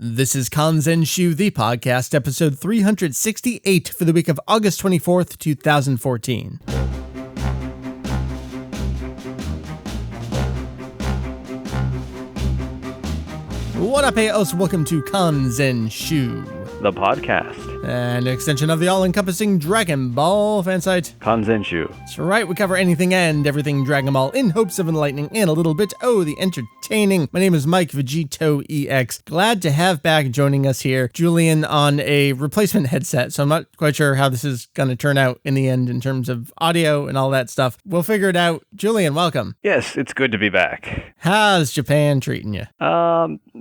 This is Kanzenshuu, the podcast, episode 368 for the week of August 24th, 2014. What up, hey-os? Welcome to Kanzenshuu, the podcast. An extension of the all-encompassing Dragon Ball fan site. Kanzenshuu. That's right, we cover anything and everything Dragon Ball in hopes of enlightening and a little bit, the entertaining. My name is Mike, VegettoEX. Glad to have back joining us here Julian on a replacement headset, so I'm not quite sure how this is going to turn out in the end in terms of audio and all that stuff. We'll figure it out. Julian, welcome. Yes, it's good to be back. How's Japan treating you?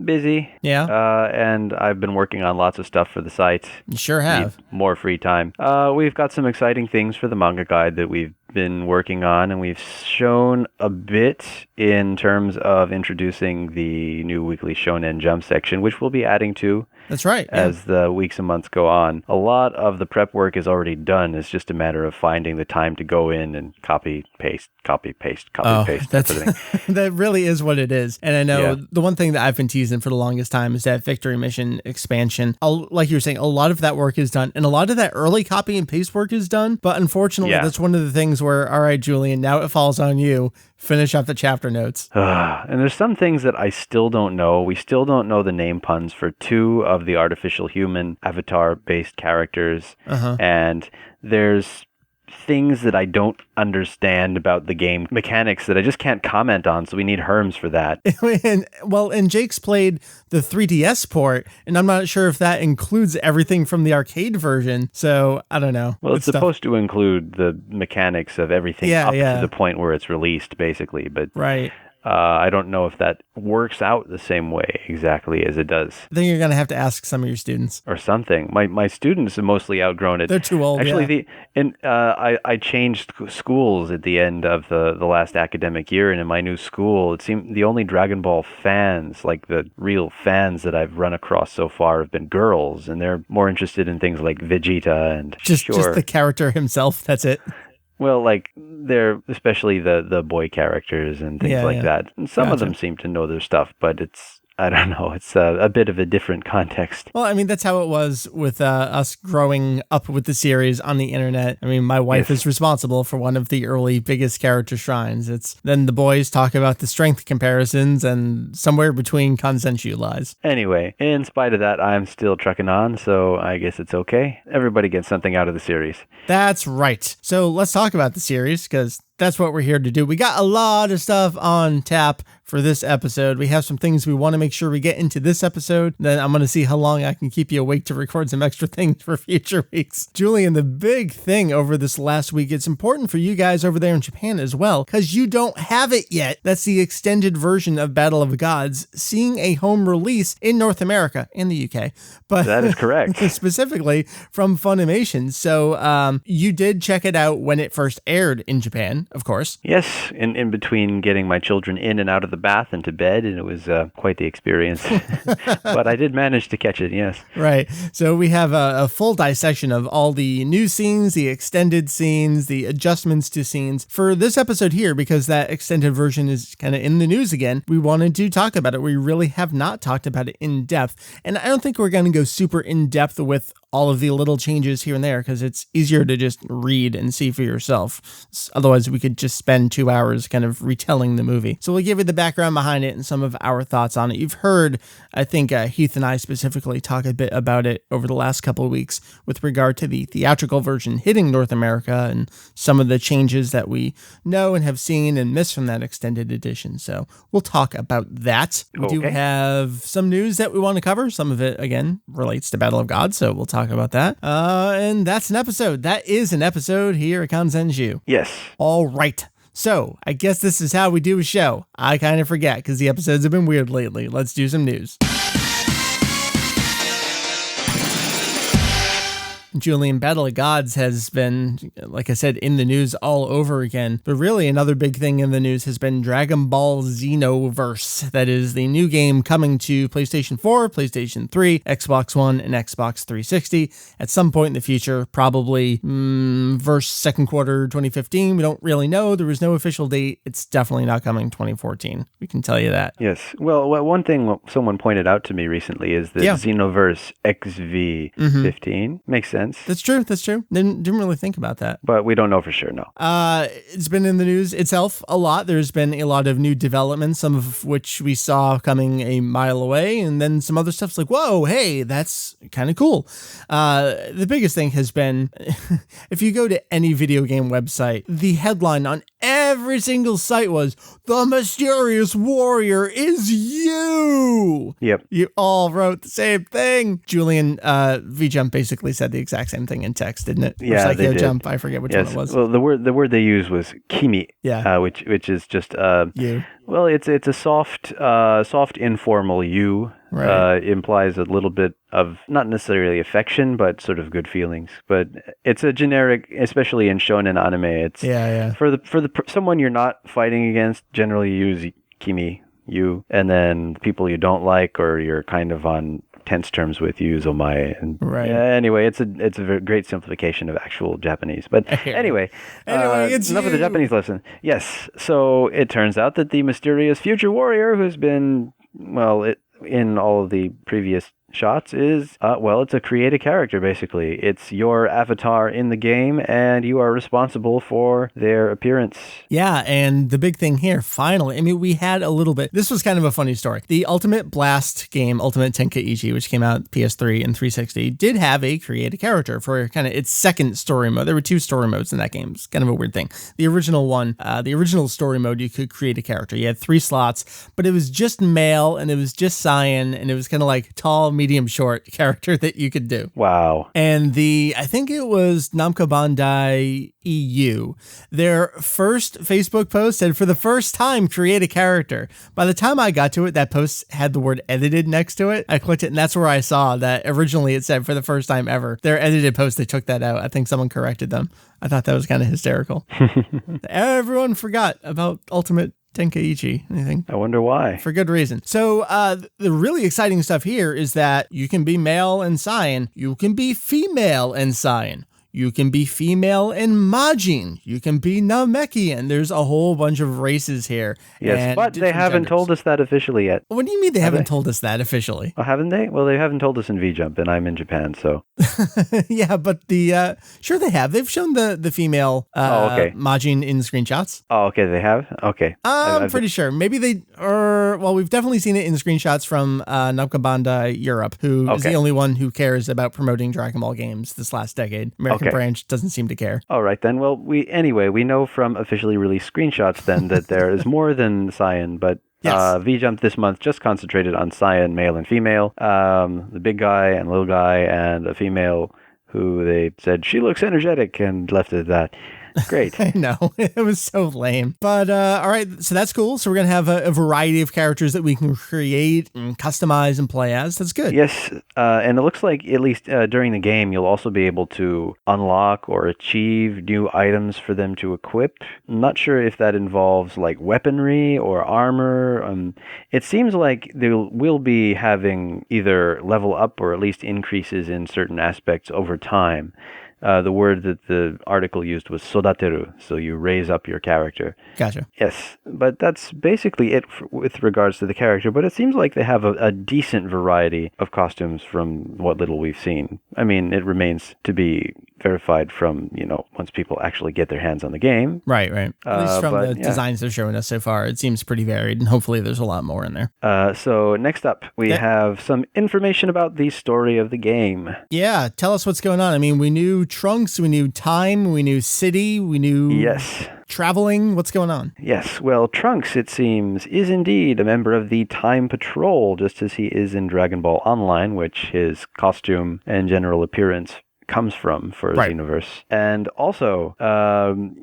Busy. Yeah? And I've been working on lots of stuff for the site. You sure have. Need more free time. We've got some exciting things for the manga guide that we've been working on, and we've shown a bit in terms of introducing the new weekly Shonen Jump section, which we'll be adding to. That's right. As the weeks and months go on. A lot of the prep work is already done. It's just a matter of finding the time to go in and copy, paste. That really is what it is. And I know the one thing that I've been teasing for the longest time is that Victory Mission expansion. Like you were saying, a lot of that work is done, and a lot of that early copy and paste work is done. But unfortunately, that's one of the things where, all right, Julian, now it falls on you. Finish up the chapter notes. And there's some things that I still don't know. We still don't know the name puns for two of the artificial human avatar-based characters. And there's things that I don't understand about the game mechanics that I just can't comment on, so we need Herms for that. and Jake's played the 3DS port, and I'm not sure if that includes everything from the arcade version, so I don't know. Well, it's supposed to include the mechanics of everything up to the point where it's released, basically, but right. I don't know if that works out the same way exactly as it does. I think you're going to have to ask some of your students. Or something. My students have mostly outgrown it. They're too old, actually, I changed schools at the end of the last academic year, and in my new school, it seemed the only Dragon Ball fans, like the real fans that I've run across so far, have been girls, and they're more interested in things like Vegeta and... Just the character himself, that's it. Well, like, they're especially the boy characters and things like that. And some of them seem to know their stuff, but it's, I don't know, it's a bit of a different context. Well, I mean, that's how it was with us growing up with the series on the internet. I mean, my wife is responsible for one of the early biggest character shrines. Then the boys talk about the strength comparisons, and somewhere between Kanzenshuu lies. Anyway, in spite of that, I'm still trucking on, so I guess it's okay. Everybody gets something out of the series. That's right. So let's talk about the series, because that's what we're here to do. We got a lot of stuff on tap for this episode. We have some things we want to make sure we get into this episode. Then I'm going to see how long I can keep you awake to record some extra things for future weeks. Julian, the big thing over this last week, it's important for you guys over there in Japan as well, because you don't have it yet. That's the extended version of Battle of the Gods, seeing a home release in North America and the UK. But that is correct. Specifically from Funimation. So you did check it out when it first aired in Japan, of course. Yes, in between getting my children in and out of the bath and to bed, and it was quite the experience. But I did manage to catch it, yes. Right. So we have a full dissection of all the new scenes, the extended scenes, the adjustments to scenes. For this episode here, because that extended version is kind of in the news again, we wanted to talk about it. We really have not talked about it in depth, and I don't think we're going to go super in depth with all of the little changes here and there, because it's easier to just read and see for yourself. Otherwise, we could just spend 2 hours kind of retelling the movie. So we'll give you the background behind it and some of our thoughts on it. You've heard, I think, Heath and I specifically talk a bit about it over the last couple of weeks with regard to the theatrical version hitting North America and some of the changes that we know and have seen and missed from that extended edition. So we'll talk about that. We do have some news that we want to cover. Some of it, again, relates to Battle of Gods, so we'll talk about that. And that's an episode. That is an episode here at Kanzenshuu. Yes. All right. So I guess this is how we do a show. I kind of forget because the episodes have been weird lately. Let's do some news. Julian, Battle of Gods has been, like I said, in the news all over again. But really, another big thing in the news has been Dragon Ball XENOVERSE. That is the new game coming to PlayStation 4, PlayStation 3, Xbox One, and Xbox 360 at some point in the future, probably verse second quarter 2015. We don't really know. There was no official date. It's definitely not coming 2014. We can tell you that. Yes. Well, one thing someone pointed out to me recently is that Xenoverse XV15 makes sense. That's true. Didn't really think about that. But we don't know for sure, no. It's been in the news itself a lot. There's been a lot of new developments, some of which we saw coming a mile away, and then some other stuff's like, whoa, hey, that's kind of cool. The biggest thing has been, if you go to any video game website, the headline on every single site was, "The mysterious warrior is you." Yep. You all wrote the same thing. Julian, V-Jump basically said the exact same thing in text, didn't it? Yeah, they did. Jump, I forget which one it was. Well, the word they used was kimi. Yeah. Which is just you. Well, it's a soft informal you. Right. Implies a little bit of not necessarily affection, but sort of good feelings. But it's a generic, especially in shonen anime. It's for the someone you're not fighting against. Generally, you use kimi, you, and then people you don't like or you're kind of on tense terms with, you use omae. And anyway, it's a very great simplification of actual Japanese. But anyway, it's enough of the Japanese lesson. Yes. So it turns out that the mysterious future warrior who's been in all of the previous shots is, it's a created character, basically. It's your avatar in the game, and you are responsible for their appearance. Yeah, and the big thing here, finally, I mean, we had a little bit, this was kind of a funny story. The Ultimate Blast game, Ultimate Tenkaichi, which came out PS3 and 360, did have a created character for kind of its second story mode. There were two story modes in that game. It's kind of a weird thing. The original one, the original story mode, you could create a character. You had 3 slots, but it was just male, and it was just cyan, and it was kind of like tall, medium, short character that you could do. Wow. And I think it was Namco Bandai EU, their first Facebook post said, "For the first time, create a character." By the time I got to it, that post had the word edited next to it. I clicked it, and that's where I saw that originally it said, "For the first time ever." Their edited post, they took that out. I think someone corrected them. I thought that was kind of hysterical. Everyone forgot about Ultimate Tenkaichi, anything. I wonder why. For good reason. So the really exciting stuff here is that you can be male and cyan. You can be female and cyan. You can be female and Majin. You can be Namekian. There's a whole bunch of races here. Yes, but they haven't told us that officially yet. What do you mean they haven't told us that officially? Oh, haven't they? Well, they haven't told us in V-Jump, and I'm in Japan, so. Yeah, but sure they have. They've shown the female Majin in screenshots. Oh, okay, they have? Okay. I'm pretty sure. Maybe we've definitely seen it in screenshots from Namco Bandai Europe, who is the only one who cares about promoting Dragon Ball games this last decade. American branch doesn't seem to care. All right, then. Well, we know from officially released screenshots then that there is more than cyan, but V-Jump this month just concentrated on cyan, male and female, the big guy and little guy, and a female who they said, she looks energetic, and left it at that. Great. I know. It was so lame. But all right, so that's cool. So we're going to have a variety of characters that we can create and customize and play as. That's good. Yes, and it looks like at least during the game, you'll also be able to unlock or achieve new items for them to equip. I'm not sure if that involves like weaponry or armor. It seems like they will be having either level up or at least increases in certain aspects over time. The word that the article used was sodateru, so you raise up your character. Gotcha. Yes, but that's basically it with regards to the character, but it seems like they have a decent variety of costumes from what little we've seen. I mean, it remains to be verified from, once people actually get their hands on the game. Right. At least from the designs they're showing us so far, it seems pretty varied, and hopefully there's a lot more in there. So next up, we have some information about the story of the game. Yeah, tell us what's going on. I mean, we knew Trunks, we knew time, we knew city, we knew traveling. What's going on? Yes, well, Trunks, it seems, is indeed a member of the Time Patrol, just as he is in Dragon Ball Online, which his costume and general appearance comes from for Xenoverse. And also,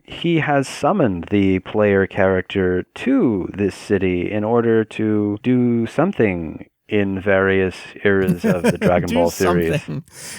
he has summoned the player character to this city in order to do something in various eras of the Dragon Ball series.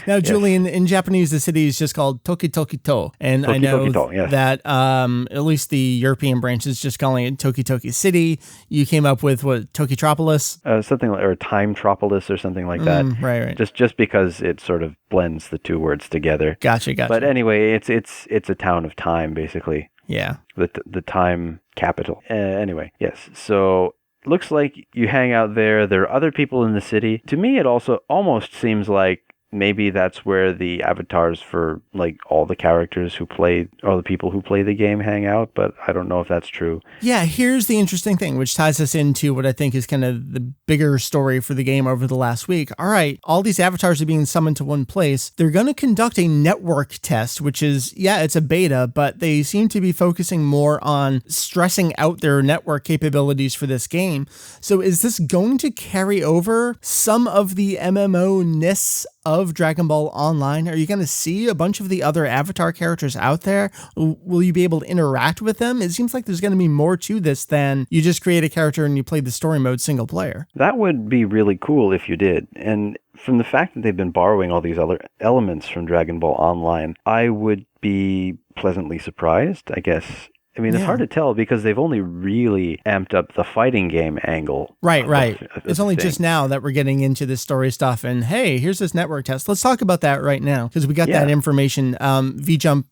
Now, Julian, in Japanese, the city is just called Toki-Toki-to, and I know that at least the European branch is just calling it Toki-Toki City. You came up with what, Tokitropolis? Something like, or Timetropolis or something like that. Right. Just because it sort of blends the two words together. Gotcha. But anyway, it's a town of time, basically. Yeah. The time capital. Anyway, yes. So looks like you hang out there. There are other people in the city. To me, it also almost seems like maybe that's where the avatars for like all the characters who play, or the people who play the game, hang out, but I don't know if that's true. Yeah, here's the interesting thing, which ties us into what I think is kind of the bigger story for the game over the last week. All right, all these avatars are being summoned to one place. They're going to conduct a network test, which is, it's a beta, but they seem to be focusing more on stressing out their network capabilities for this game. So is this going to carry over some of the MMO-ness of Dragon Ball Online? Are you going to see a bunch of the other avatar characters out there? Will you be able to interact with them? It seems like there's going to be more to this than you just create a character and you play the story mode single player. That would be really cool if you did. And from the fact that they've been borrowing all these other elements from Dragon Ball Online, I would be pleasantly surprised, I guess. I mean, it's hard to tell because they've only really amped up the fighting game angle. Right. It's only just now that we're getting into this story stuff. And hey, here's this network test. Let's talk about that right now because we got that information. VJump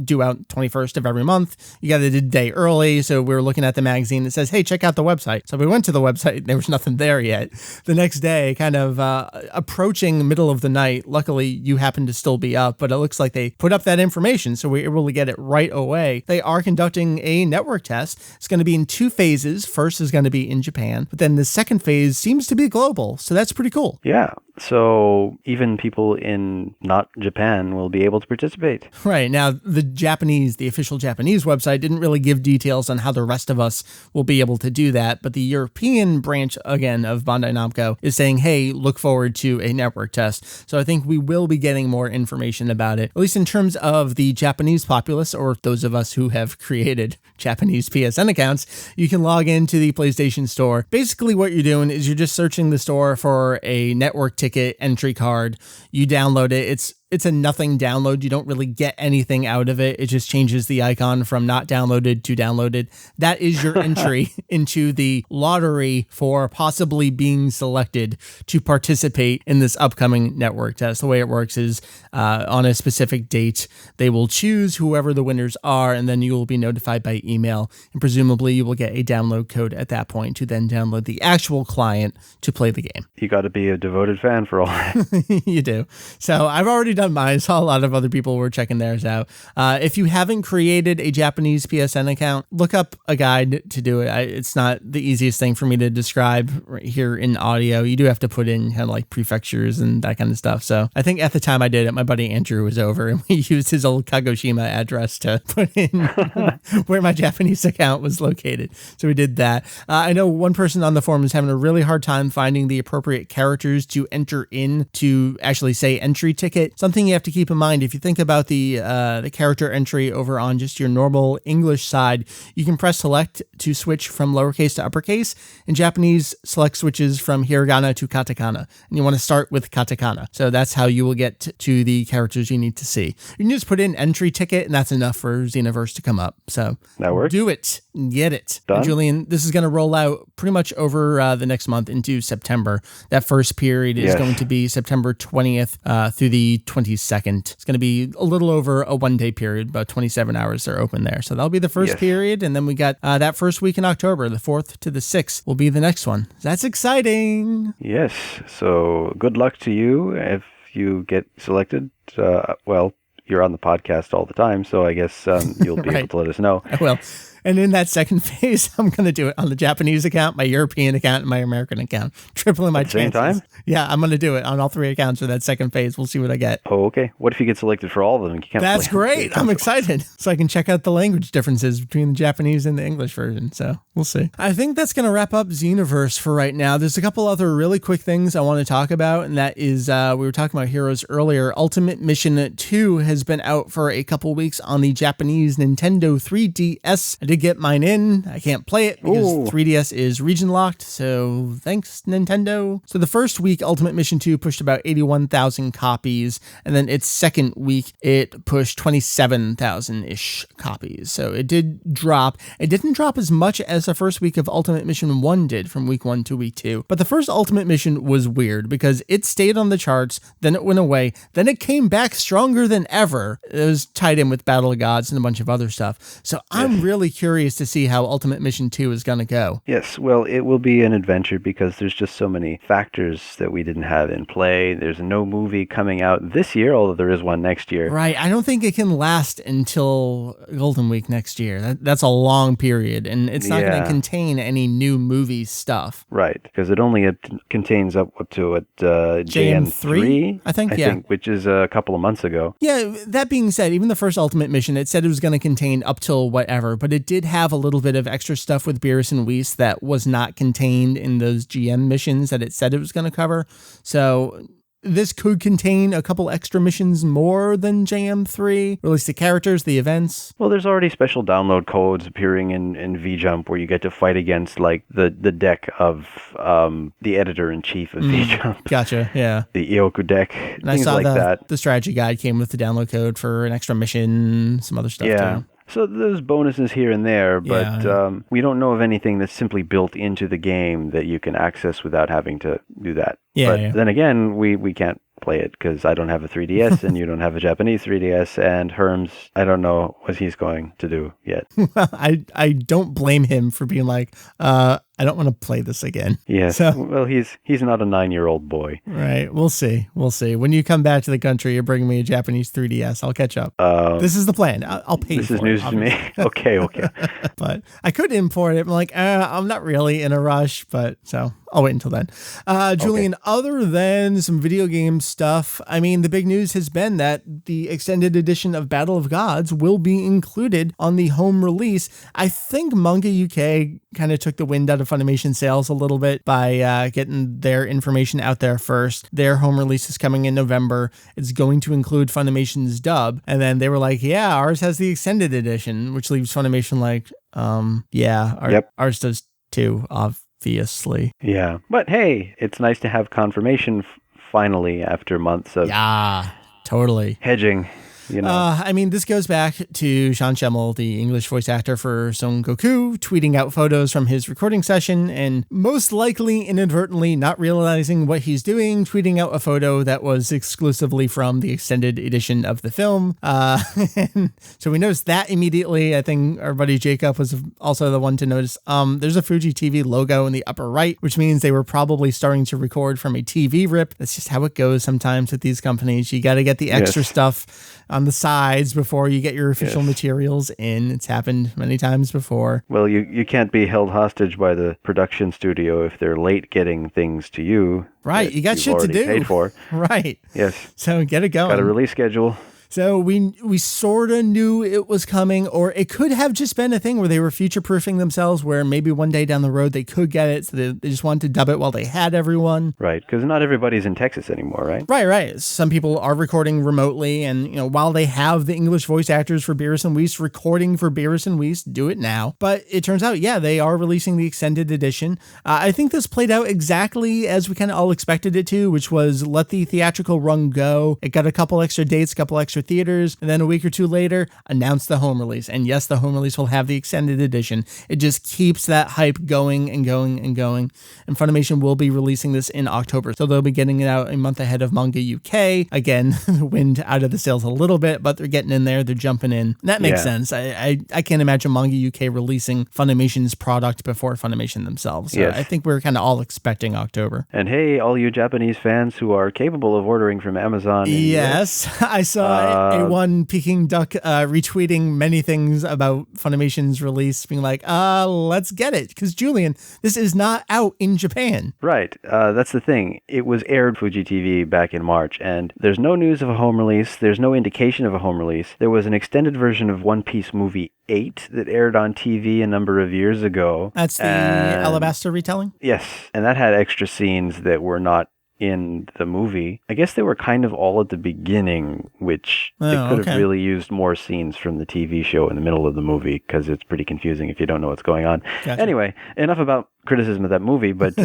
due out 21st of every month. You got it a day early. So we were looking at the magazine that says, hey, check out the website. So we went to the website. There was nothing there yet. The next day, kind of approaching the middle of the night, luckily you happened to still be up, but it looks like they put up that information. So we were able to get it right away. They are conducting a network test. It's going to be in 2 phases. First is going to be in Japan, but then the second phase seems to be global. So that's pretty cool. Yeah. So even people in not Japan will be able to participate. Right. Now, the official Japanese website didn't really give details on how the rest of us will be able to do that. But the European branch, again, of Bandai Namco is saying, hey, look forward to a network test. So I think we will be getting more information about it, at least in terms of the Japanese populace, or those of us who have created Japanese PSN accounts. You can log into the PlayStation Store. Basically, what you're doing is you're just searching the store for a network ticket entry card. You download it. It's a nothing download. You don't really get anything out of it. It just changes the icon from not downloaded to downloaded. That is your entry into the lottery for possibly being selected to participate in this upcoming network test. The way it works is on a specific date, they will choose whoever the winners are, and then you will be notified by email. And presumably you will get a download code at that point to then download the actual client to play the game. You got to be a devoted fan for all that. You do. So I've already done mine. I saw a lot of other people were checking theirs out. If you haven't created a Japanese PSN account, look up a guide to do it. It's not the easiest thing for me to describe right here in audio. You do have to put in kind of like prefectures and that kind of stuff. So I think at the time I did it, my buddy Andrew was over and we used his old Kagoshima address to put in where my Japanese account was located. So we did that. I know one person on the forum is having a really hard time finding the appropriate characters to enter in to actually say entry ticket. Something you have to keep in mind, if you think about the character entry over on just your normal English side, you can press select to switch from lowercase to uppercase. In Japanese, select switches from hiragana to katakana, and you want to start with katakana. So that's how you will get to the characters you need to see. You can just put in entry ticket, and that's enough for Xenoverse to come up. So that works. Do it. Get it. Done. And Julian, this is going to roll out pretty much over the next month into September. That first period is going to be September 20th through the 22nd. It's going to be a little over a 1-day period, about 27 hours they're open there. So that'll be the first period. And then we got that first week in October, the 4th to the 6th will be the next one. That's exciting. Yes. So good luck to you if you get selected. Well, you're on the podcast all the time, so I guess you'll be able to let us know. I will. And in that second phase, I'm going to do it on the Japanese account, my European account, and my American account. Tripling my chances. Same time? Yeah, I'm going to do it on all 3 accounts for that second phase. We'll see what I get. Oh, okay. What if you get selected for all of them? You can't That's great. I'm excited. So I can check out the language differences between the Japanese and the English version. So we'll see. I think that's going to wrap up Xenoverse for right now. There's a couple other really quick things I want to talk about, and that is, we were talking about Heroes earlier. Ultimate Mission 2 has been out for a couple weeks on the Japanese Nintendo 3DS. I did get mine in. I can't play it because Ooh. 3DS is region locked, so thanks, Nintendo. So the first week, Ultimate Mission 2 pushed about 81,000 copies, and then its second week, it pushed 27,000-ish copies. So it did drop. It didn't drop as much as the first week of Ultimate Mission 1 did from week 1 to week 2. But the first Ultimate Mission was weird because it stayed on the charts, then it went away, then it came back stronger than ever. It was tied in with Battle of Gods and a bunch of other stuff. So I'm really curious to see how Ultimate Mission 2 is going to go. Yes, well, it will be an adventure because there's just so many factors that we didn't have in play. There's no movie coming out this year, although there is one next year. Right. I don't think it can last until Golden Week next year. That's a long period, and it's not going to contain any new movie stuff. Right, because it only contains up to JM3, I think, which is a couple of months ago. Yeah, that being said, even the first Ultimate Mission, it said it was going to contain up till whatever, but it did have a little bit of extra stuff with Beerus and Whis that was not contained in those GM missions that it said it was going to cover. So this could contain a couple extra missions more than JM3, or at least the characters, the events. Well, there's already special download codes appearing in V-Jump where you get to fight against like the deck of the editor-in-chief of V-Jump. Gotcha, yeah. The Ioku deck, and things like that. The strategy guide came with the download code for an extra mission, some other stuff too. So there's bonuses here and there, but we don't know of anything that's simply built into the game that you can access without having to do that. Then again, we can't play it because I don't have a 3DS and you don't have a Japanese 3DS, and Herms, I don't know what he's going to do yet. Well, I don't blame him for being like, I don't want to play this again. Yes. So, well, he's not a 9-year-old boy. Right. We'll see. When you come back to the country, you're bringing me a Japanese 3DS. I'll catch up. This is the plan. I'll pay for it. This is news to me. Okay. But I could import it. I'm like, I'm not really in a rush, but so I'll wait until then. Julian, other than some video game stuff, I mean, the big news has been that the extended edition of Battle of Gods will be included on the home release. I think Manga UK kind of took the wind out of Funimation sales a little bit by getting their information out there first. Their home release is coming in November. It's going to include Funimation's dub. And then they were like, yeah, ours has the extended edition, which leaves Funimation like, ours does too, obviously. Yeah. But hey, it's nice to have confirmation finally after months of totally hedging. You know. I mean, this goes back to Sean Schemmel, the English voice actor for Son Goku, tweeting out photos from his recording session and most likely inadvertently not realizing what he's doing, tweeting out a photo that was exclusively from the extended edition of the film. And so we noticed that immediately. I think our buddy Jacob was also the one to notice. There's a Fuji TV logo in the upper right, which means they were probably starting to record from a TV rip. That's just how it goes sometimes with these companies. You got to get the extra stuff on the sides before you get your official materials in. It's happened many times before. Well, you can't be held hostage by the production studio if they're late getting things to you. Right, you got shit to do. Paid for. Right. Yes. So get it going. Got a release schedule. So we sort of knew it was coming, or it could have just been a thing where they were future-proofing themselves, where maybe one day down the road they could get it, so they just wanted to dub it while they had everyone. Right, because not everybody's in Texas anymore, right? Right. Some people are recording remotely, and while they have the English voice actors for Beerus and Whis recording for Beerus and Whis, do it now. But it turns out, they are releasing the extended edition. I think this played out exactly as we kind of all expected it to, which was let the theatrical run go. It got a couple extra dates, a couple extra theaters, and then a week or two later announced the home release. And yes, the home release will have the extended edition. It just keeps that hype going and going and going. And Funimation will be releasing this in October, so they'll be getting it out a month ahead of Manga UK. Again, the wind out of the sails a little bit, but they're getting in there, they're jumping in. And that makes sense. I can't imagine Manga UK releasing Funimation's product before Funimation themselves. So I think we're kind of all expecting October. And hey, all you Japanese fans who are capable of ordering from Amazon. Yes, I saw a one Peking Duck retweeting many things about Funimation's release, being like, let's get it. Because, Julian, this is not out in Japan. Right. That's the thing. It was aired Fuji TV back in March, and there's no news of a home release. There's no indication of a home release. There was an extended version of One Piece Movie 8 that aired on TV a number of years ago. That's the Alabasta retelling? Yes. And that had extra scenes that were not in the movie. I guess they were kind of all at the beginning, which they could have really used more scenes from the TV show in the middle of the movie, because it's pretty confusing if you don't know what's going on. Gotcha. Anyway, enough about criticism of that movie, but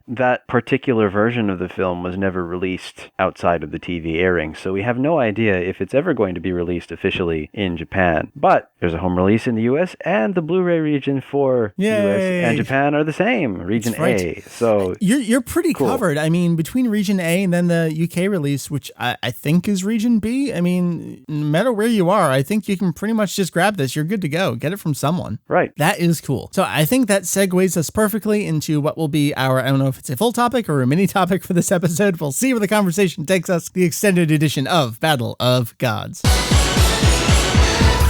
that particular version of the film was never released outside of the TV airing, so we have no idea if it's ever going to be released officially in Japan. But there's a home release in the US, and the Blu-ray region for Yay. US and Japan are the same, region A. So you're pretty cool. covered. I mean, between region A and then the UK release, which I think is region B, I mean, no matter where you are, I think you can pretty much just grab this. You're good to go. Get it from someone. Right. That is cool. So I think that segues us perfectly into what will be our, I don't know if it's a full topic or a mini topic for this episode. We'll see where the conversation takes us. The extended edition of Battle of Gods.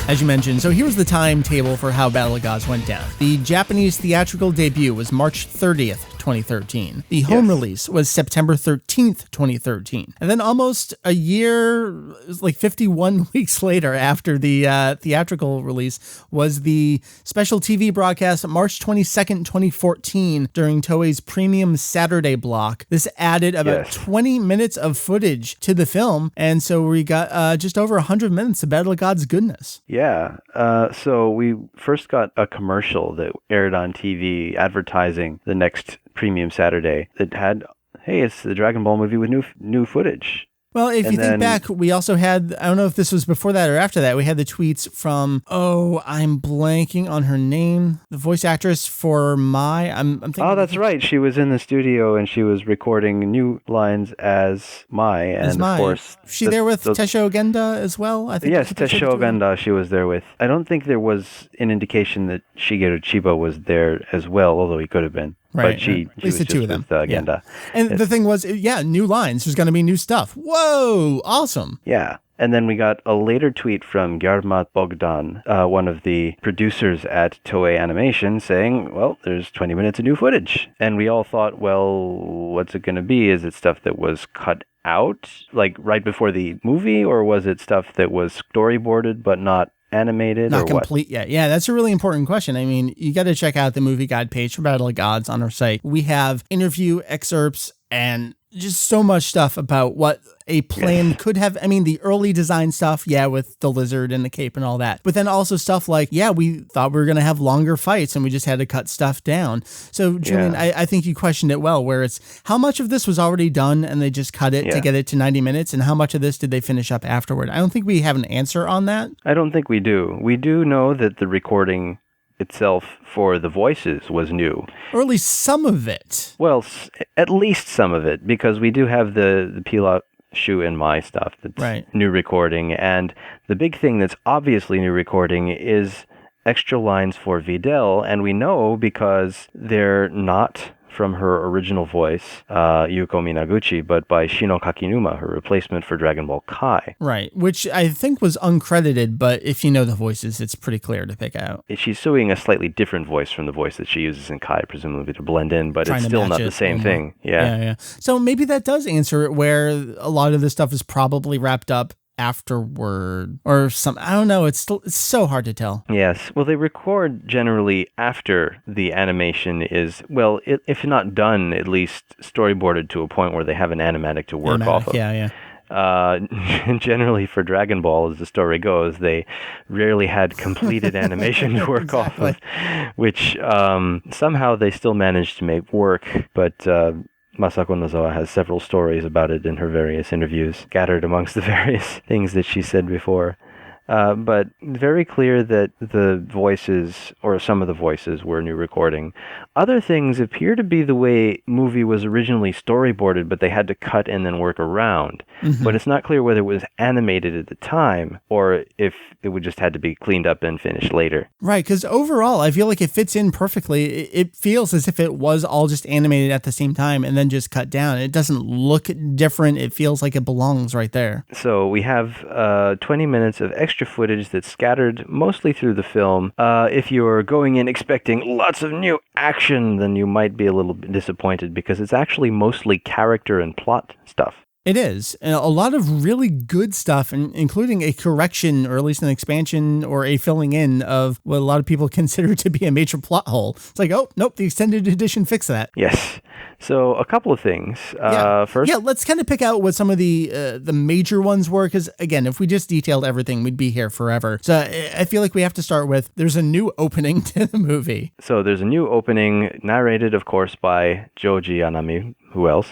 As you mentioned, so here was the timetable for how Battle of Gods went down. The Japanese theatrical debut was March 30th, 2013. The home release was September 13th, 2013. And then almost a year, like 51 weeks later after the theatrical release, was the special TV broadcast March 22nd, 2014 during Toei's premium Saturday block. This added about 20 minutes of footage to the film, and so we got just over 100 minutes of Battle of Gods goodness. Yeah, so we first got a commercial that aired on TV advertising the next premium Saturday that had, hey, it's the Dragon Ball movie with new footage. Well, if you think back, we also had, I don't know if this was before that or after that, we had the tweets from, I'm blanking on her name, the voice actress for Mai. I'm thinking. Oh, that's right. She was in the studio and she was recording new lines as Mai. And of course, was she there with Tesho Genda as well? I think. Yes, Tesho Genda she was there with. I don't think there was an indication that Shigeru Chiba was there as well, although he could have been. Right, but she at least the two of them. Genda. And the thing was, new lines. There's going to be new stuff. Whoa, awesome. Yeah. And then we got a later tweet from Gyarmat Bogdan, one of the producers at Toei Animation, saying, well, there's 20 minutes of new footage. And we all thought, well, what's it going to be? Is it stuff that was cut out, like right before the movie? Or was it stuff that was storyboarded but not animated, not or complete yet? Yeah, that's a really important question. I mean, you got to check out the movie guide page for Battle of Gods on our site. We have interview excerpts and just so much stuff about what a plan could have. I mean, the early design stuff, with the lizard and the cape and all that. But then also stuff like, we thought we were going to have longer fights and we just had to cut stuff down. So, Julian, I think you questioned it well, where it's how much of this was already done and they just cut it to get it to 90 minutes, and how much of this did they finish up afterward? I don't think we have an answer on that. I don't think we do. We do know that the recording itself for the voices was new. Or at least some of it. Well, at least some of it, because we do have the Pila Shu and Mai stuff that's new recording. And the big thing that's obviously new recording is extra lines for Videl. And we know because they're not from her original voice, Yuko Minaguchi, but by Shino Kakinuma, her replacement for Dragon Ball Kai. Right, which I think was uncredited, but if you know the voices, it's pretty clear to pick out. She's doing a slightly different voice from the voice that she uses in Kai, presumably to blend in, but it's still not the same thing. Yeah. So maybe that does answer it, where a lot of this stuff is probably wrapped up afterward or some. I don't know. It's so hard to tell. Yes. Well, they record generally after the animation is, well, if not done, at least storyboarded to a point where they have an animatic to work off of. Yeah. Generally for Dragon Ball, as the story goes, they rarely had completed animation to work off of, which somehow they still managed to make work, but Masako Nozawa has several stories about it in her various interviews, scattered amongst the various things that she said before. But very clear that the voices, or some of the voices, were new recording. Other things appear to be the way movie was originally storyboarded, but they had to cut and then work around. Mm-hmm. But it's not clear whether it was animated at the time, or if it would just had to be cleaned up and finished later. Right, because overall, I feel like it fits in perfectly. It feels as if it was all just animated at the same time and then just cut down. It doesn't look different. It feels like it belongs right there. So we have 20 minutes of extra footage that's scattered mostly through the film. If you're going in expecting lots of new action, then you might be a little bit disappointed, because it's actually mostly character and plot stuff. It is. And a lot of really good stuff, including a correction or at least an expansion or a filling in of what a lot of people consider to be a major plot hole. It's like, oh, nope, the extended edition fixed that. Yes. So a couple of things. First, let's kind of pick out what some of the major ones were, because again, if we just detailed everything, we'd be here forever. So I feel like we have to start with, there's a new opening to the movie. So there's a new opening, narrated, of course, by Joji Yanami. Who else?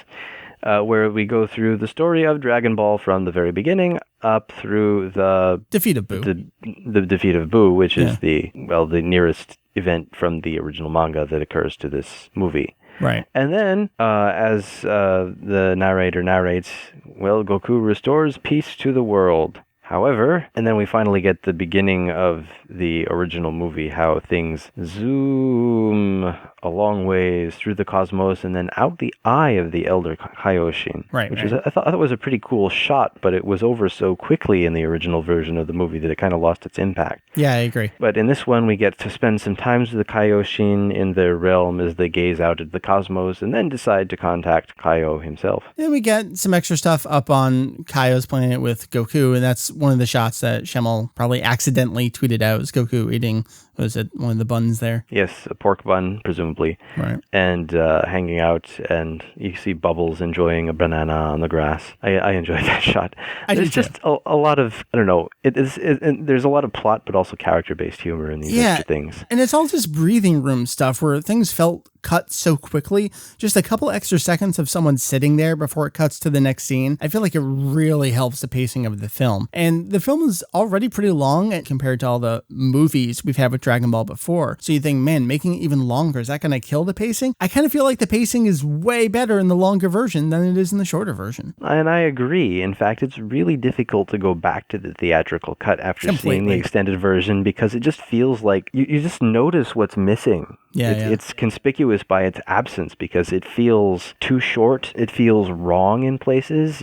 Where we go through the story of Dragon Ball from the very beginning up through the defeat of Buu. The defeat of Buu, which is the nearest event from the original manga that occurs to this movie. Right. And then, as the narrator narrates, Goku restores peace to the world. However, and then we finally get the beginning of the original movie, how things zoom a long ways through the cosmos and then out the eye of the Elder Kaioshin. Right. Which I thought was a pretty cool shot, but it was over so quickly in the original version of the movie that it kind of lost its impact. Yeah, I agree. But in this one, we get to spend some time with the Kaioshin in their realm as they gaze out at the cosmos and then decide to contact Kaio himself. And we get some extra stuff up on Kaio's planet with Goku, and that's one of the shots that Schemmel probably accidentally tweeted out, was Goku eating, was it one of the buns there? Yes, a pork bun, presumably. Right. And hanging out, and you see Bubbles enjoying a banana on the grass. I enjoyed that shot. There's just a lot of, I don't know, there's a lot of plot, but also character-based humor in these extra things. And it's all just breathing room stuff where things felt cut so quickly. Just a couple extra seconds of someone sitting there before it cuts to the next scene. I feel like it really helps the pacing of the film. And the film is already pretty long compared to all the movies we've had with Dragon Ball before. So you think, man, making it even longer, is that going to kill the pacing? I kind of feel like the pacing is way better in the longer version than it is in the shorter version. And I agree. In fact, it's really difficult to go back to the theatrical cut after seeing the extended version, because it just feels like you just notice what's missing. It's conspicuous by its absence because it feels too short. It feels wrong in places.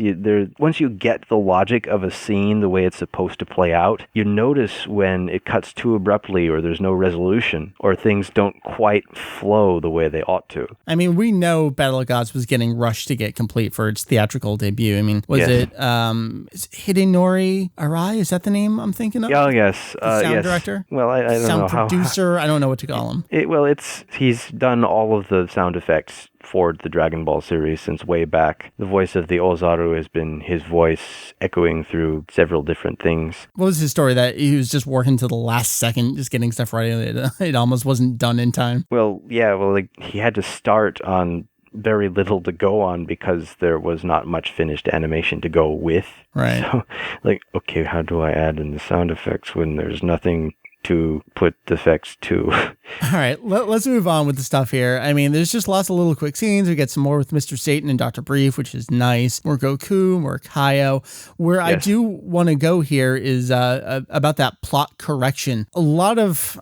Once you get the logic of a scene the way it's supposed to play out, you notice when it cuts too abruptly, or there's no resolution, or things don't quite flow the way they ought to. I mean, we know Battle of Gods was getting rushed to get complete for its theatrical debut. I mean, was it Hidenori Arai? Is that the name I'm thinking of? Oh, yes. Sound director? Well, I don't know. Sound producer? I don't know what to call him. He's done all of the sound effects for the Dragon Ball series since way back. The voice of the Ozaru has been his voice echoing through several different things. What was his story? That he was just working to the last second, just getting stuff right. It almost wasn't done in time. Well, he had to start on very little to go on because there was not much finished animation to go with. Right. So, okay, how do I add in the sound effects when there's nothing to put the effects to? All right, let's move on with the stuff here. I mean, there's just lots of little quick scenes. We get some more with Mr. Satan and Dr. Brief, which is nice. More Goku, more Kaio. Where I do want to go here is about that plot correction. A lot of,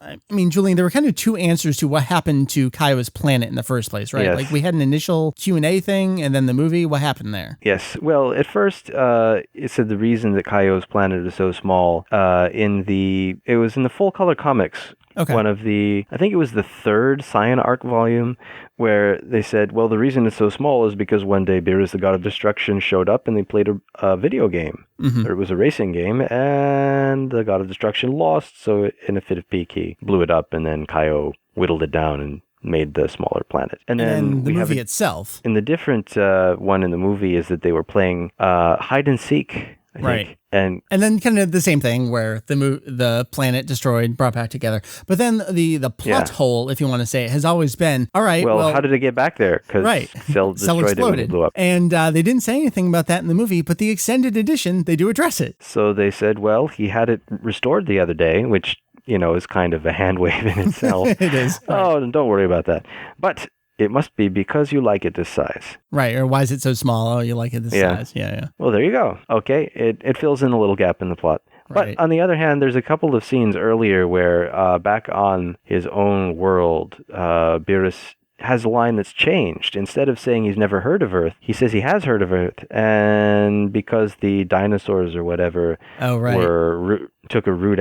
Julian, there were kind of two answers to what happened to Kaio's planet in the first place, right? Yes. Like we had an initial Q&A thing, and then the movie. What happened there? Yes. Well, at first, it said the reason that Kaio's planet is so small, it was in the full color comics. Okay. One of I think it was the third Cyan Arc volume, where they said, well, the reason it's so small is because one day Beerus, the God of Destruction, showed up and they played a video game. Mm-hmm. Or it was a racing game, and the God of Destruction lost, so in a fit of pique, he blew it up, and then Kaio whittled it down and made the smaller planet. And then the movie itself. In the different one in the movie is that they were playing hide and seek, I think. And then kind of the same thing where the planet destroyed, brought back together. But then the plot hole, if you want to say it, has always been, all right, well how did it get back there? Because Cell destroyed it when it blew up. And they didn't say anything about that in the movie, but the extended edition, they do address it. So they said, well, he had it restored the other day, which, is kind of a hand wave in itself. It is. Right. Oh, don't worry about that. But it must be because you like it this size. Right, or why is it so small? Oh, you like it this size. Yeah. Well, there you go. Okay, it fills in a little gap in the plot. Right. But on the other hand, there's a couple of scenes earlier where back on his own world, Beerus has a line that's changed. Instead of saying he's never heard of Earth, he says he has heard of Earth, and because the dinosaurs or whatever took a rude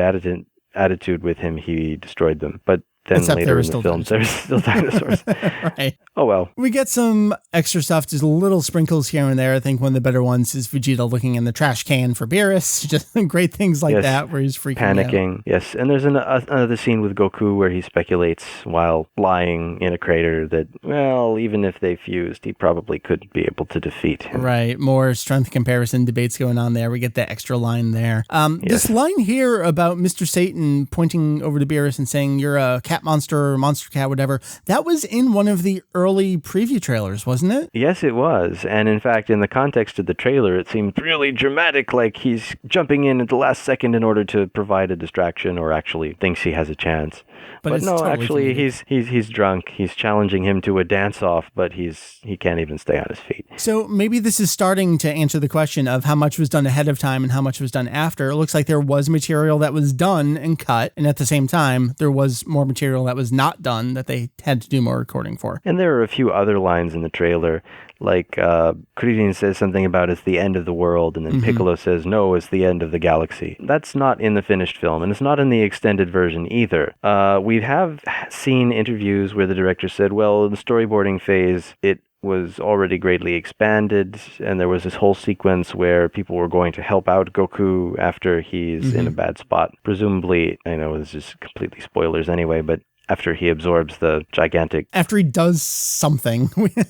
attitude with him, he destroyed them. But then Except later in the film, there's still dinosaurs. Right. Oh, well. We get some extra stuff, just little sprinkles here and there. I think one of the better ones is Vegeta looking in the trash can for Beerus. Just great things like that where he's panicking. Out. Yes, and there's another scene with Goku where he speculates while lying in a crater that, well, even if they fused, he probably could be able to defeat him. Right. More strength comparison debates going on there. We get the extra line there. This line here about Mr. Satan pointing over to Beerus and saying, you're a cat monster or monster cat, whatever, that was in one of the early preview trailers, wasn't it? Yes, it was. And in fact, in the context of the trailer, it seemed really dramatic, like he's jumping in at the last second in order to provide a distraction or actually thinks he has a chance. But no, totally actually, he's drunk. He's challenging him to a dance-off, but he can't even stay on his feet. So maybe this is starting to answer the question of how much was done ahead of time and how much was done after. It looks like there was material that was done and cut, and at the same time, there was more material that was not done that they had to do more recording for. And there are a few other lines in the trailer, like Kuririn says something about it's the end of the world, and then Piccolo says, no, it's the end of the galaxy. That's not in the finished film, and it's not in the extended version either. We have seen interviews where the director said, well, in the storyboarding phase, it was already greatly expanded, and there was this whole sequence where people were going to help out Goku after he's in a bad spot. Presumably, I know this is completely spoilers anyway, but after he absorbs the gigantic... After he does something.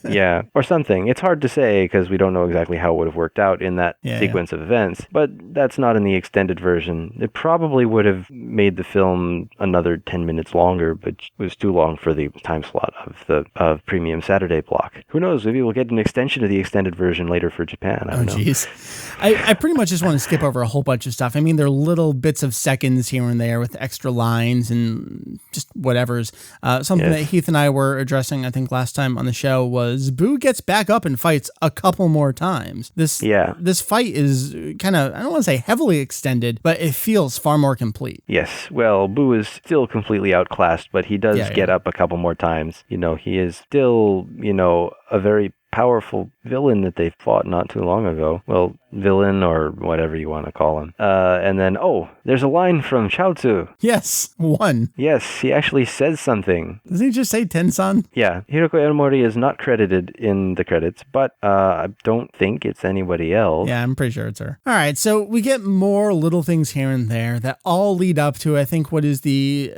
Yeah, or something. It's hard to say because we don't know exactly how it would have worked out in that sequence of events, but that's not in the extended version. It probably would have made the film another 10 minutes longer, but it was too long for the time slot of Premium Saturday block. Who knows? Maybe we'll get an extension of the extended version later for Japan. I don't know. Jeez. I pretty much just want to skip over a whole bunch of stuff. I mean, there are little bits of seconds here and there with extra lines and just whatever. Something that Heath and I were addressing, I think, last time on the show was Boo gets back up and fights a couple more times. This fight is kind of, I don't want to say heavily extended, but it feels far more complete. Yes. Well, Boo is still completely outclassed, but he does get up a couple more times. You know, he is still, a very powerful villain that they fought not too long ago. Well, villain or whatever you want to call him. And then, there's a line from Chaozu. Yes, one. Yes, he actually says something. Doesn't he just say Tensan? Yeah, Hiroko Enomori is not credited in the credits, but I don't think it's anybody else. Yeah, I'm pretty sure it's her. All right, so we get more little things here and there that all lead up to, I think, what is the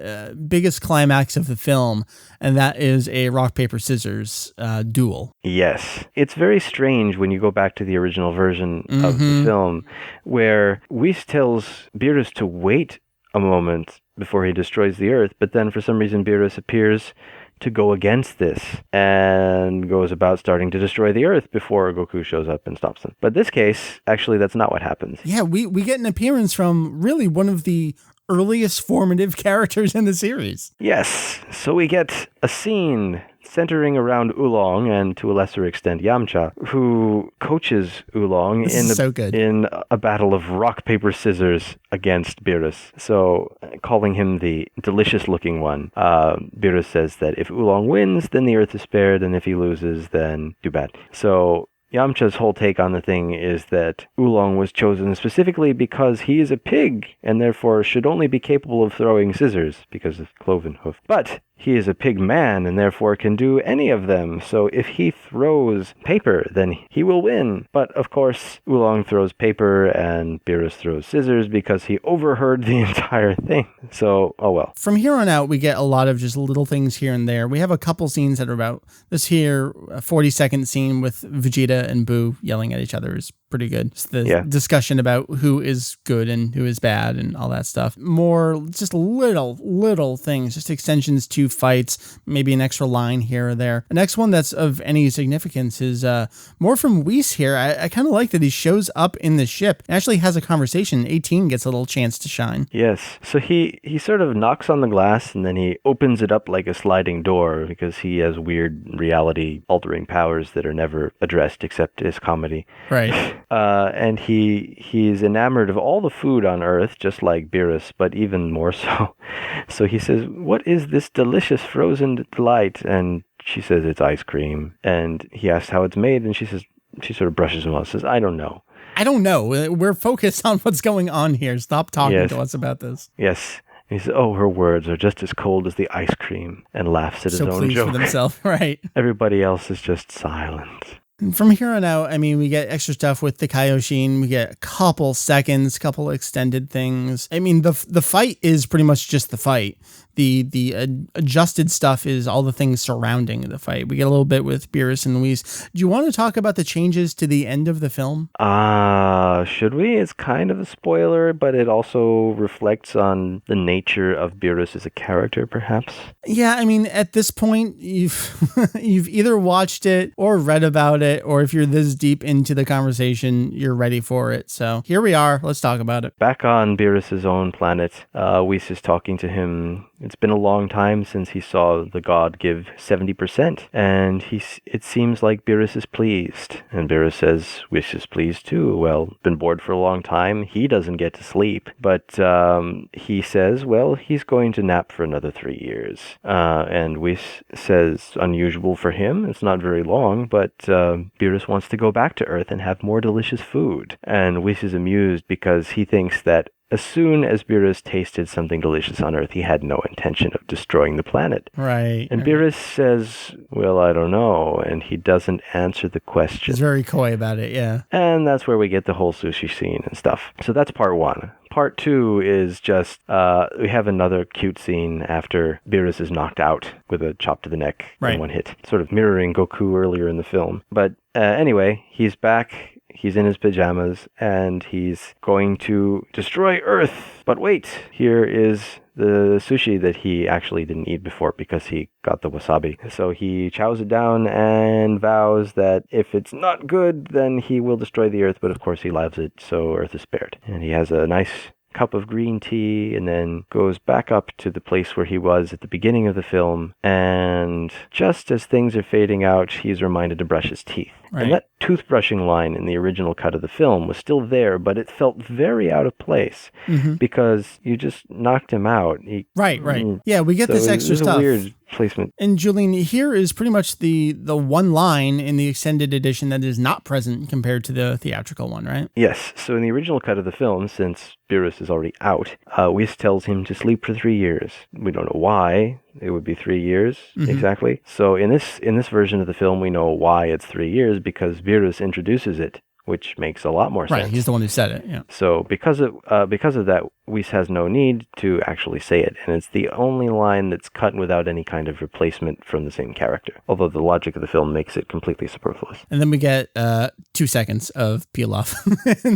biggest climax of the film, and that is a rock, paper, scissors duel. Yes. It's very strange when you go back to the original version of the film, where Whis tells Beerus to wait a moment before he destroys the Earth, but then for some reason Beerus appears to go against this and goes about starting to destroy the Earth before Goku shows up and stops him. But this case, actually, that's not what happens. Yeah, we get an appearance from really one of the earliest formative characters in the series. Yes, so we get a scene centering around Oolong and, to a lesser extent, Yamcha, who coaches Oolong in a battle of rock, paper, scissors against Beerus. So, calling him the delicious-looking one, Beerus says that if Oolong wins, then the Earth is spared, and if he loses, then too bad. So, Yamcha's whole take on the thing is that Oolong was chosen specifically because he is a pig, and therefore should only be capable of throwing scissors, because of cloven hoof. But he is a pig man, and therefore can do any of them, so if he throws paper, then he will win. But, of course, Oolong throws paper, and Beerus throws scissors, because he overheard the entire thing. So, oh well. From here on out, we get a lot of just little things here and there. We have a couple scenes that are about this here, a 40-second scene with Vegeta and Boo yelling at each other is pretty good. Just the discussion about who is good and who is bad and all that stuff. More just little things, just extensions to fights, maybe an extra line here or there. The next one that's of any significance is more from Whis here. I kind of like that he shows up in the ship and actually has a conversation. 18 gets a little chance to shine. Yes. So he sort of knocks on the glass and then he opens it up like a sliding door because he has weird reality altering powers that are never addressed except as comedy. Right. And he's enamored of all the food on Earth, just like Beerus, but even more so. So he says, "What is this delicious frozen delight?" And she says, "It's ice cream." And he asks how it's made, and she sort of brushes him off, says, "I don't know." I don't know. We're focused on what's going on here. Stop talking to us about this. Yes. And he says, "Oh, her words are just as cold as the ice cream," and laughs at his so own pleased joke. with himself, right? Everybody else is just silent. From here on out, I mean, we get extra stuff with the Kaioshin. We get a couple seconds, couple extended things. I mean, the fight is pretty much just the fight. The adjusted stuff is all the things surrounding the fight. We get a little bit with Beerus and Whis. Do you want to talk about the changes to the end of the film? Should we? It's kind of a spoiler, but it also reflects on the nature of Beerus as a character, perhaps. Yeah, I mean, at this point, you've you've either watched it or read about it, or if you're this deep into the conversation, you're ready for it. So here we are. Let's talk about it. Back on Beerus's own planet, Whis is talking to him. It's been a long time since he saw the god give 70%, and it seems like Beerus is pleased. And Beerus says, Whis is pleased too. Well, been bored for a long time. He doesn't get to sleep. But he says, well, he's going to nap for another 3 years. And Whis says, unusual for him. It's not very long, but Beerus wants to go back to Earth and have more delicious food. And Whis is amused because he thinks that as soon as Beerus tasted something delicious on Earth, he had no intention of destroying the planet. Right. And Beerus says, well, I don't know, and he doesn't answer the question. He's very coy about it, yeah. And that's where we get the whole sushi scene and stuff. So that's part one. Part two is just, we have another cute scene after Beerus is knocked out with a chop to the neck in one hit, sort of mirroring Goku earlier in the film. But anyway, he's back. He's in his pajamas, and he's going to destroy Earth. But wait, here is the sushi that he actually didn't eat before because he got the wasabi. So he chows it down and vows that if it's not good, then he will destroy the Earth. But of course he loves it, so Earth is spared. And he has a nice cup of green tea and then goes back up to the place where he was at the beginning of the film, and just as things are fading out, he's reminded to brush his teeth. Right. And that toothbrushing line in the original cut of the film was still there, but it felt very out of place because you just knocked him out. Right. Yeah, we get this extra stuff. A weird placement. And Julian, here is pretty much the one line in the extended edition that is not present compared to the theatrical one, right? Yes. So in the original cut of the film, since Beerus is already out, Whis tells him to sleep for 3 years. We don't know why it would be 3 years exactly. So in this version of the film, we know why it's 3 years because Beerus introduces it, which makes a lot more sense. Right, he's the one who said it, yeah. So because of that, Whis has no need to actually say it, and it's the only line that's cut without any kind of replacement from the same character, although the logic of the film makes it completely superfluous. And then we get 2 seconds of peel off.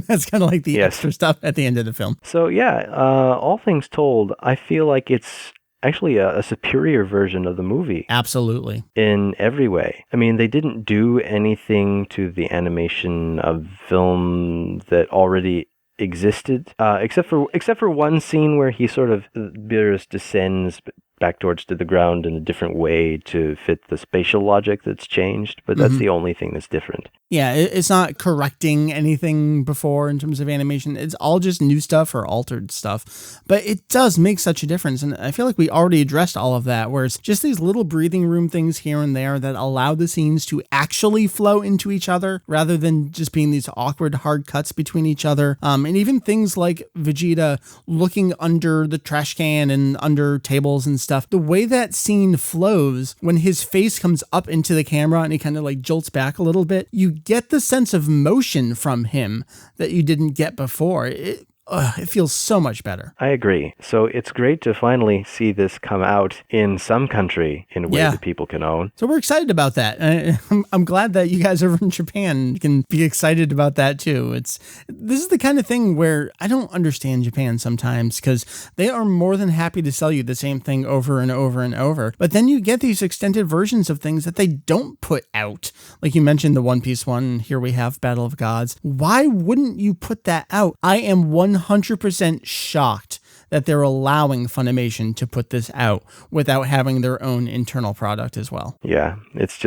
That's kind of like the extra stuff at the end of the film. So yeah, all things told, I feel like it's actually a superior version of the movie. Absolutely. In every way. I mean, they didn't do anything to the animation of film that already existed, except for one scene where he sort of, Beerus descends back towards to the ground in a different way to fit the spatial logic that's changed, but that's the only thing that's different. Yeah, it's not correcting anything before in terms of animation. It's all just new stuff or altered stuff. But it does make such a difference. And I feel like we already addressed all of that, where it's just these little breathing room things here and there that allow the scenes to actually flow into each other rather than just being these awkward hard cuts between each other. And even things like Vegeta looking under the trash can and under tables and stuff. The way that scene flows when his face comes up into the camera and he kind of like jolts back a little bit, you get the sense of motion from him that you didn't get before. It feels so much better. I agree. So it's great to finally see this come out in some country in a way that people can own. So we're excited about that. I'm glad that you guys over in Japan can be excited about that too. This is the kind of thing where I don't understand Japan sometimes because they are more than happy to sell you the same thing over and over and over. But then you get these extended versions of things that they don't put out. Like you mentioned the One Piece one. Here we have Battle of Gods. Why wouldn't you put that out? I am 100% shocked that they're allowing Funimation to put this out without having their own internal product as well. Yeah, it's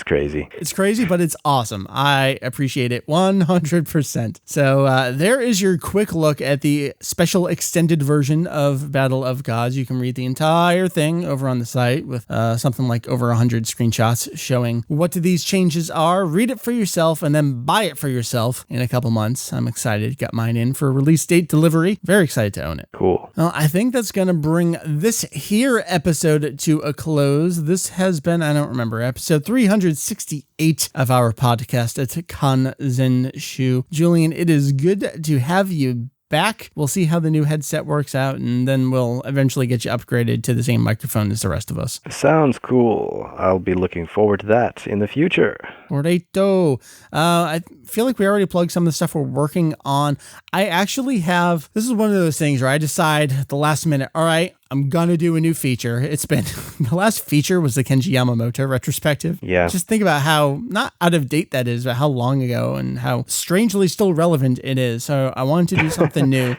crazy. It's crazy, but it's awesome. I appreciate it 100%. So there is your quick look at the special extended version of Battle of Gods. You can read the entire thing over on the site with something like over 100 screenshots showing what these changes are. Read it for yourself and then buy it for yourself in a couple months. I'm excited. Got mine in for release date delivery. Very excited to own it. Cool. Well, I think that's going to bring this here episode to a close. This has been, I don't remember, episode 368 of our podcast at Kanzenshuu. Julian, it is good to have you back. We'll see how the new headset works out, and then we'll eventually get you upgraded to the same microphone as the rest of us. Sounds cool. I'll be looking forward to that in the future. Correcto. I feel like we already plugged some of the stuff we're working on. I actually have, this is one of those things where I decide at the last minute, all right, I'm going to do a new feature. It's been, the last feature was the Kenji Yamamoto retrospective. Yeah. Just think about how, not out of date that is, but how long ago and how strangely still relevant it is. So I wanted to do something new.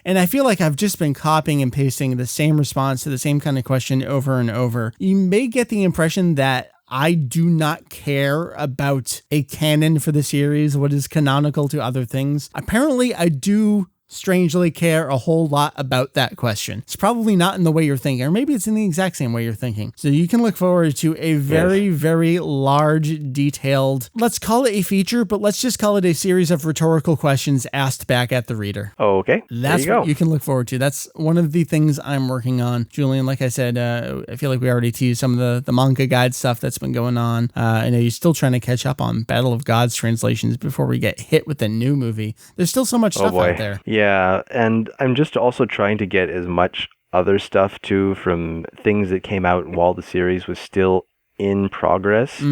And I feel like I've just been copying and pasting the same response to the same kind of question over and over. You may get the impression that I do not care about a canon for the series, what is canonical to other things. Apparently, I do strangely care a whole lot about that question. It's probably not in the way you're thinking, or maybe it's in the exact same way you're thinking. So you can look forward to a very, very large, detailed, let's call it a feature, but let's just call it a series of rhetorical questions asked back at the reader. Oh, okay. That's what you can look forward to. That's one of the things I'm working on. Julian, like I said, I feel like we already teased some of the manga guide stuff that's been going on. I know you're still trying to catch up on Battle of Gods translations before we get hit with the new movie. There's still so much stuff out there. Yeah, and I'm just also trying to get as much other stuff too from things that came out while the series was still in progress,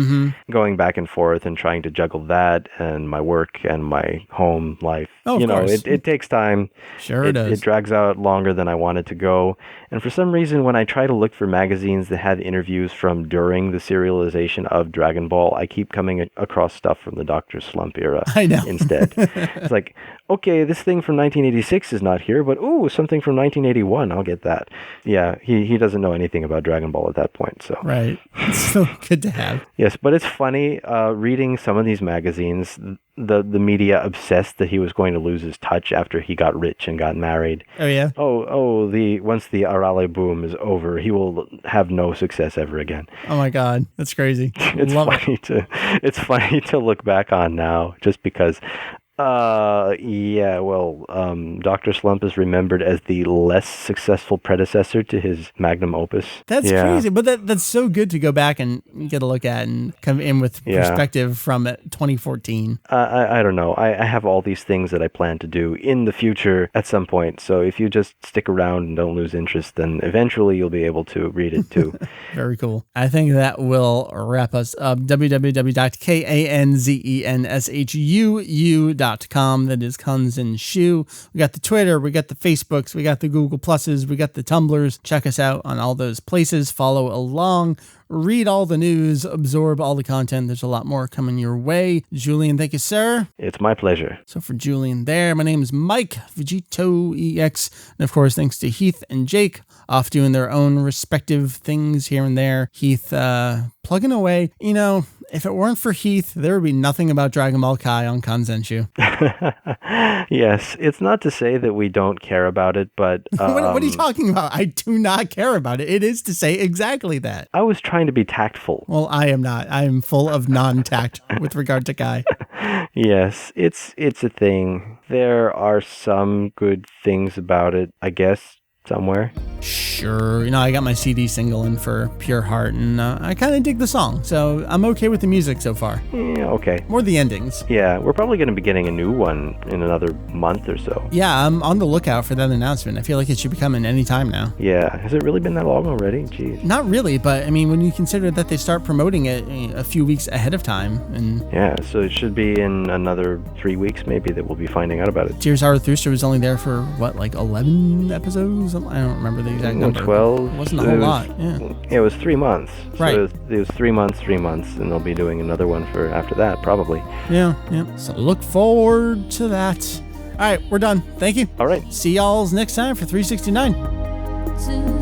going back and forth and trying to juggle that and my work and my home life. Oh, you know, it takes time. Sure it does. It drags out longer than I want it to go. And for some reason, when I try to look for magazines that had interviews from during the serialization of Dragon Ball, I keep coming across stuff from the Dr. Slump era. I know. Instead. It's like, okay, this thing from 1986 is not here, but ooh, something from 1981, I'll get that. Yeah, he doesn't know anything about Dragon Ball at that point. So right. It's so good to have. Yes, but it's funny reading some of these magazines. The media obsessed that he was going to lose his touch after he got rich and got married. Oh yeah. Once the Arale boom is over, he will have no success ever again. Oh my God, that's crazy. It's funny to look back on now, just because. Dr. Slump is remembered as the less successful predecessor to his magnum opus. That's crazy, but that's so good to go back and get a look at and come in with perspective from 2014. I don't know. I have all these things that I plan to do in the future at some point. So if you just stick around and don't lose interest, then eventually you'll be able to read it too. Very cool. I think that will wrap us up. www.kanzenshuu.com. That is Kanzenshuu. We got the Twitter, we got the Facebooks, we got the Google Pluses, we got the Tumblrs. Check us out on all those places. Follow along. Read all the news, absorb all the content. There's a lot more coming your way. Julian, thank you, sir. It's my pleasure. So for Julian there, my name is Mike, VegettoEX. And of course, thanks to Heath and Jake, off doing their own respective things here and there. Heath plugging away. You know, if it weren't for Heath, there would be nothing about Dragon Ball Kai on Kanzenshuu. Yes, it's not to say that we don't care about it, but... What are you talking about? I do not care about it. It is to say exactly that. I was trying to be tactful. Well, I am not. I am full of non-tact with regard to Kai. Yes, it's a thing. There are some good things about it, I guess, somewhere. Sure. You know, I got my CD single in for Pure Heart, and I kind of dig the song, so I'm okay with the music so far. Yeah, okay. More the endings. Yeah, we're probably going to be getting a new one in another month or so. Yeah, I'm on the lookout for that announcement. I feel like it should be coming any time now. Yeah. Has it really been that long already? Jeez. Not really, but I mean, when you consider that they start promoting it a few weeks ahead of time, and... Yeah, so it should be in another 3 weeks maybe that we'll be finding out about it. Tears Zarathustra was only there for, what, like 11 episodes? I don't remember the exact number. 12. It wasn't a whole lot, yeah. It was 3 months. Right. So it was 3 months, and they'll be doing another one for after that, probably. Yeah. So look forward to that. All right, we're done. Thank you. All right. See y'all's next time for 369.